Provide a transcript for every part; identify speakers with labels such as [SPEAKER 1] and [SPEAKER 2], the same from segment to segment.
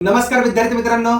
[SPEAKER 1] नमस्कार विद्यार्थी मित्रांनो,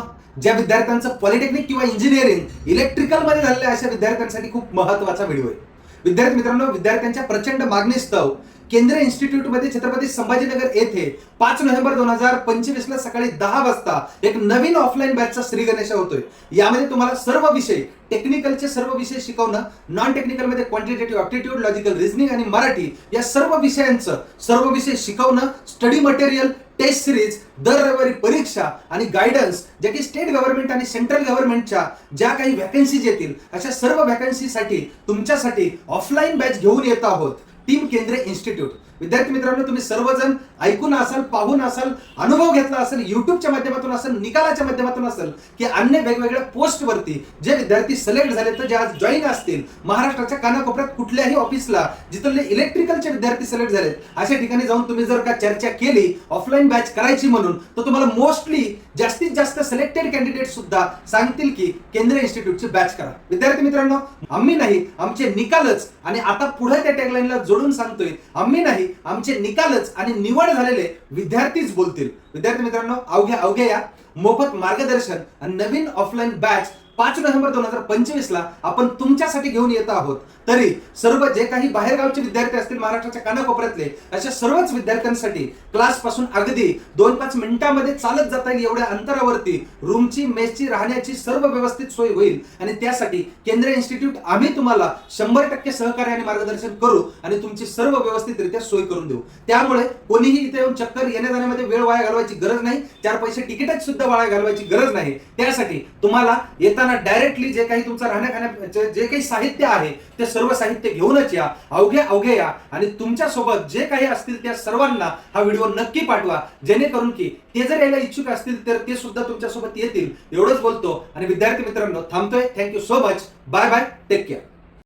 [SPEAKER 1] ज्या विद्यार्थ्यांचं पॉलिटेक्निक किंवा इंजिनिअरिंग इलेक्ट्रिकल मध्ये झालेलं आहे अशा विद्यार्थ्यांसाठी खूप महत्त्वाचा व्हिडिओ आहे. विद्यार्थी मित्रांनो, विद्यार्थ्यांच्या प्रचंड मागणीस्तव केंद्रीय इन्स्टिट्यूट मध्ये छत्रपती संभाजीनगर येथे 5 नोव्हेंबर 2025 ला सकाळी 10 वाजता एक नवीन ऑफलाईन बॅचचा श्री गणेश होतोय. यामध्ये तुम्हाला सर्व विषय, टेक्निकलचे सर्व विषय शिकवणं, नॉन टेक्निकल मध्ये क्वांटिटेटिव्ह, ॲप्टिट्यूड, लॉजिकल रिझनिंग आणि मराठी या सर्व विषयांचं सर्व विषय शिकवणं, स्टडी मटेरियल, टेस्ट सिरीज, दर रविवारी परीक्षा आणि गायडन्स, ज्या की स्टेट गव्हर्नमेंट आणि सेंट्रल गव्हर्नमेंटच्या ज्या काही व्हॅकन्सीज येतील अशा सर्व व्हॅकन्सीसाठी तुमच्यासाठी ऑफलाईन बॅच घेऊन येत आहोत टीम केंद्रीय इन्स्टिट्यूट. विद्यार्थी मित्रांनो, तुम्ही सर्वजण ऐकून असाल, पाहून असाल, अनुभव घेतला असेल, युट्यूबच्या माध्यमातून असेल, निकालाच्या माध्यमातून असेल की अन्य वेगवेगळ्या पोस्टवरती जे विद्यार्थी सिलेक्ट झाले तर जे आज जॉईन असतील महाराष्ट्राच्या कानाकोपऱ्यात कुठल्याही ऑफिसला जिथले इलेक्ट्रिकलचे विद्यार्थी सिलेक्ट झालेत अशा ठिकाणी जाऊन तुम्ही जर का चर्चा केली ऑफलाईन बॅच करायची म्हणून, तर तुम्हाला मोस्टली जास्तीत जास्त सिलेक्टेड कॅन्डिडेट सुद्धा सांगतील की केंद्रीय इन्स्टिट्यूटची बॅच करा. विद्यार्थी मित्रांनो, आम्ही नाही, आमचे निकालच, आणि आता पुढे त्या टॅगलाईनला जोडून सांगतोय, आम्ही नाही, आमचे निकालच आणि निवड झालेले विद्यार्थीच बोलतील. विद्यार्थी मित्रांनो, अवघ्या या मोफत मार्गदर्शन आणि नवीन ऑफलाईन बॅच 5 नोव्हेंबर 2025 ला आपण तुमच्यासाठी घेऊन येत आहोत. तरी सर्व जे काही बाहेरगावचे विद्यार्थी असतील महाराष्ट्राच्या कानाकोपऱ्यातले अशा सर्वच विद्यार्थ्यांसाठी क्लास पासून अगदी 2-5 मिनिटांमध्ये चालत जाता येईल एवढ्या अंतरावरती रूमची, मेसची, राहण्याची सर्व व्यवस्थित सोय होईल. आणि त्यासाठी केंद्रीय इन्स्टिट्यूट आम्ही तुम्हाला 100% सहकार्य आणि मार्गदर्शन करू आणि तुमची सर्व व्यवस्थितरित्या सोय करून देऊ. त्यामुळे कोणीही इथे येऊन चक्कर येण्या जाण्यामध्ये वेळ वाया घालवायची गरज नाही, 4 पैसे तिकीटाची सुद्धा वाया घालवायची गरज नाही. त्यासाठी तुम्हाला येताना डायरेक्टली जे काही तुमचं राहण्या जे काही साहित्य आहे ते सर्व साहित्य घेऊनच या. अवघे या आणि तुमच्या सोबत जे काही असतील त्या सर्वांना हा व्हिडिओ नक्की पाठवा, जेणेकरून की ते जर यायला इच्छुक असतील तर ते सुद्धा तुमच्या सोबत येतील. एवढंच बोलतो आणि विद्यार्थी मित्रांनो थांबतोय. Thank you so much. Bye bye. Take care.